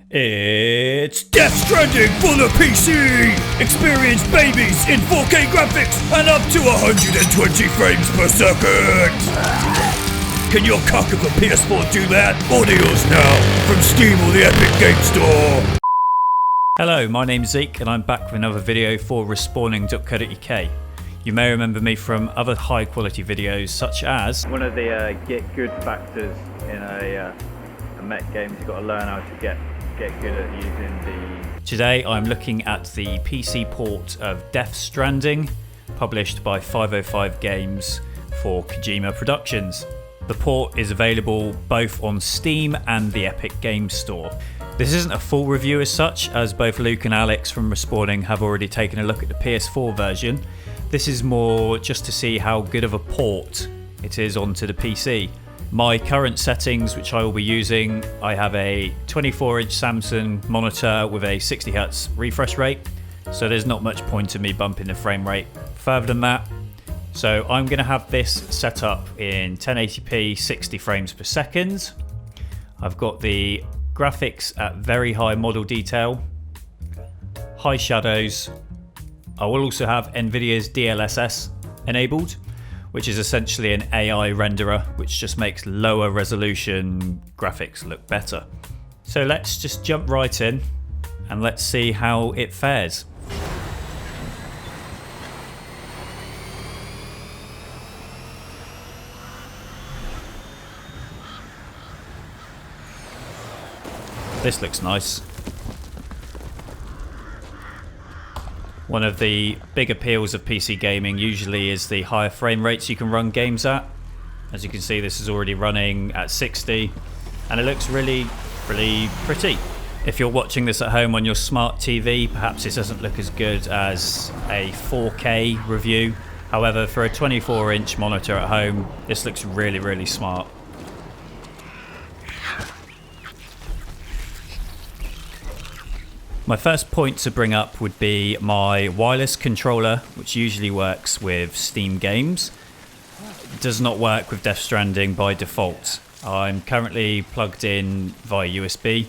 It's Death Stranding for the PC! Experience babies in 4K graphics and up to 120 frames per second! Can your cock of a PS4 do that? Order now from Steam or the Epic Game Store! Hello, my name's Zeke and I'm back with another video for respawning.co.uk. You may remember me from other high quality videos such as one of the get good factors in a mech game is you've got to learn how to get good at using the... Today I'm looking at the PC port of Death Stranding, published by 505 Games for Kojima Productions. The port is available both on Steam and the Epic Games Store. This isn't a full review as such, as both Luke and Alex from Respawning have already taken a look at the PS4 version. This is more just to see how good of a port it is onto the PC. My current settings, which I will be using, I have a 24-inch Samsung monitor with a 60Hz refresh rate, so there's not much point in me bumping the frame rate further than that. So I'm going to have this set up in 1080p 60 frames per second. I've got the graphics at very high model detail, high shadows. I will also have NVIDIA's DLSS enabled, which is essentially an AI renderer, which just makes lower resolution graphics look better. So let's just jump right in and let's see how it fares. This looks nice. One of the big appeals of PC gaming usually is the higher frame rates you can run games at. As you can see, this is already running at 60 and it looks really pretty. If you're watching this at home on your smart TV, perhaps this doesn't look as good as a 4K review. However, for a 24-inch monitor at home, this looks really smart. My first point to bring up would be my wireless controller, which usually works with Steam games. It does not work with Death Stranding by default. I'm currently plugged in via USB,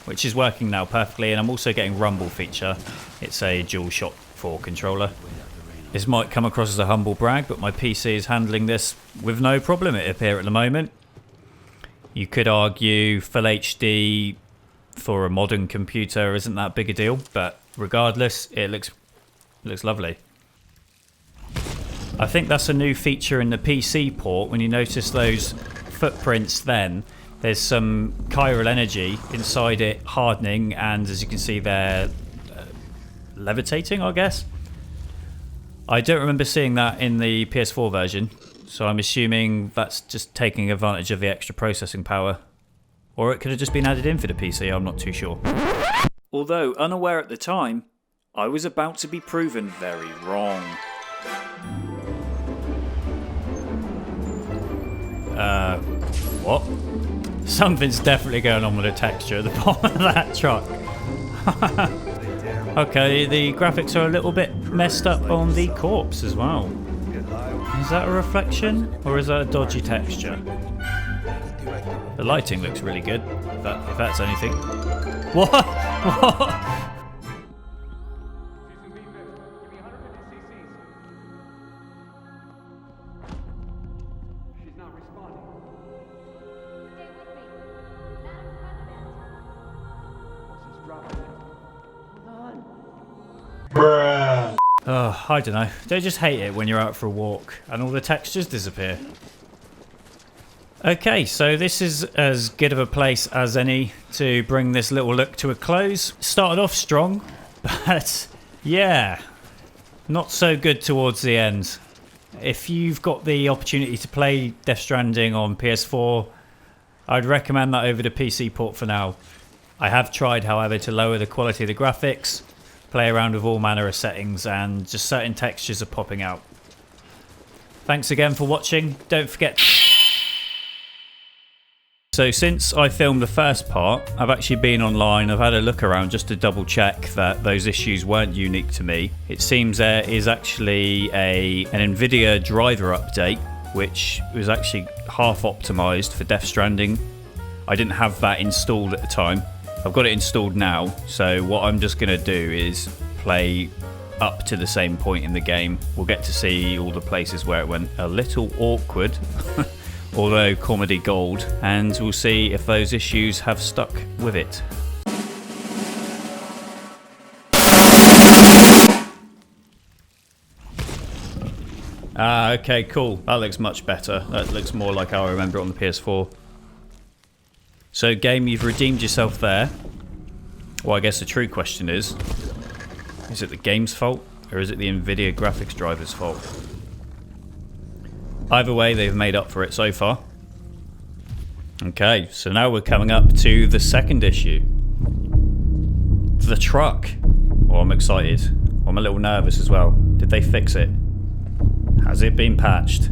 which is working now perfectly, and I'm also getting Rumble feature. It's a DualShock 4 controller. This might come across as a humble brag, but my PC is handling this with no problem, it appears at the moment. You could argue Full HD for a modern computer isn't that big a deal, but regardless, it looks lovely. I think that's a new feature in the PC port. When you notice those footprints, then there's some chiral energy inside it hardening, and as you can see they're levitating, I guess. I don't remember seeing that in the PS4 version, so I'm assuming that's just taking advantage of the extra processing power. Or it could have just been added in for the PC, I'm not too sure. Although unaware at the time, I was about to be proven very wrong. What? Something's definitely going on with the texture at the bottom of that truck. Okay, the graphics are a little bit messed up on the corpse as well. Is that a reflection, or is that a dodgy texture? The lighting looks really good, if that's anything. What? What? She's not responding. She's dropping it. Hold on. Bruh. Oh, I don't know. Don't you just hate it when you're out for a walk and all the textures disappear? Okay, so this is as good of a place as any to bring this little look to a close. Started off strong, but yeah, not so good towards the end. If you've got the opportunity to play Death Stranding on PS4, I'd recommend that over the PC port for now. I have tried, however, to lower the quality of the graphics, play around with all manner of settings, and just certain textures are popping out. Thanks again for watching. Don't forget... So since I filmed the first part, I've actually been online, I've had a look around just to double check that those issues weren't unique to me. It seems there is actually an NVIDIA driver update, which was actually half optimized for Death Stranding. I didn't have that installed at the time. I've got it installed now, so what I'm just going to do is play up to the same point in the game. We'll get to see all the places where it went a little awkward, although comedy gold, and we'll see if those issues have stuck with it. Ah, okay, cool. That looks much better. That looks more like how I remember it on the PS4. So, game, you've redeemed yourself there. Well, I guess the true question is it the game's fault, or is it the NVIDIA graphics driver's fault? Either way, they've made up for it so far. Okay, so now we're coming up to the second issue. The truck. Oh, I'm excited. I'm a little nervous as well. Did they fix it? Has it been patched?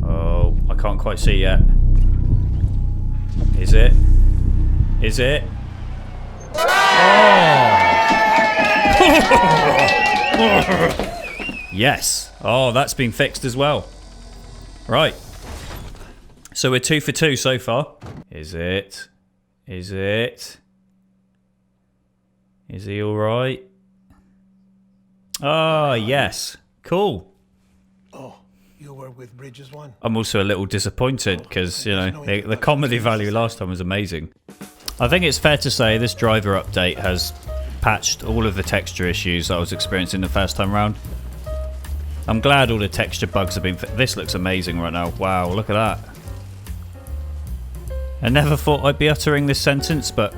Oh, I can't quite see yet. Is it? Is it? Oh! Yes. Oh, that's been fixed as well. Right. So we're 2 for 2 so far. Is it? Is it? Is he alright? Ah, yes. Cool. Oh, you were with Bridges one? I'm also a little disappointed because, you know, the comedy value last time was amazing. I think it's fair to say this driver update has patched all of the texture issues I was experiencing the first time around. I'm glad all the texture bugs have been this looks amazing right now. Wow, look at that. I never thought I'd be uttering this sentence, but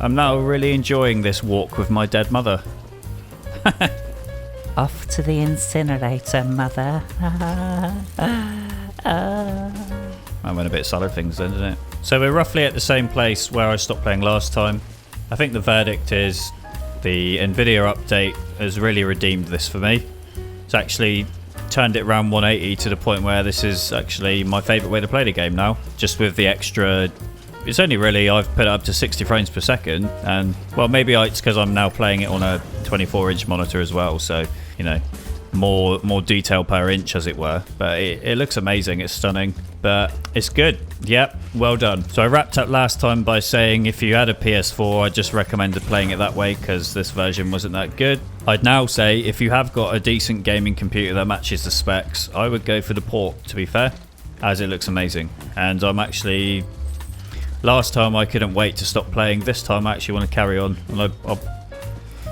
I'm now really enjoying this walk with my dead mother. Off to the incinerator, mother. I went a bit solid things then, didn't it? So we're roughly at the same place where I stopped playing last time. I think the verdict is the NVIDIA update has really redeemed this for me. It's actually turned it around 180 to the point where this is actually my favourite way to play the game now. Just with the extra... It's only really, I've put it up to 60 frames per second, and well, maybe it's because I'm now playing it on a 24-inch monitor as well, so, you know, more detail per inch, as it were. But it looks amazing, it's stunning, but it's good. Yep, well done. So I wrapped up last time by saying if you had a PS4, I just recommended playing it that way because this version wasn't that good. I'd now say if you have got a decent gaming computer that matches the specs, I would go for the port, to be fair, as it looks amazing. And I'm actually... Last time I couldn't wait to stop playing. This time I actually want to carry on. And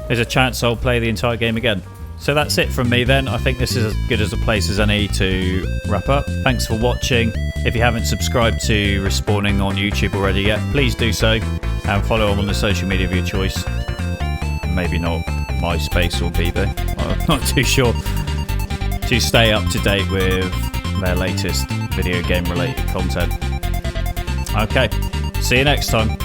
there's a chance I'll play the entire game again. So that's it from me then. I think this is as good as a place as any to wrap up. Thanks for watching. If you haven't subscribed to Respawning on YouTube already yet, please do so. And follow them on the social media of your choice. Maybe not MySpace or Bieber. I'm not too sure. To stay up to date with their latest video game related content. Okay, see you next time.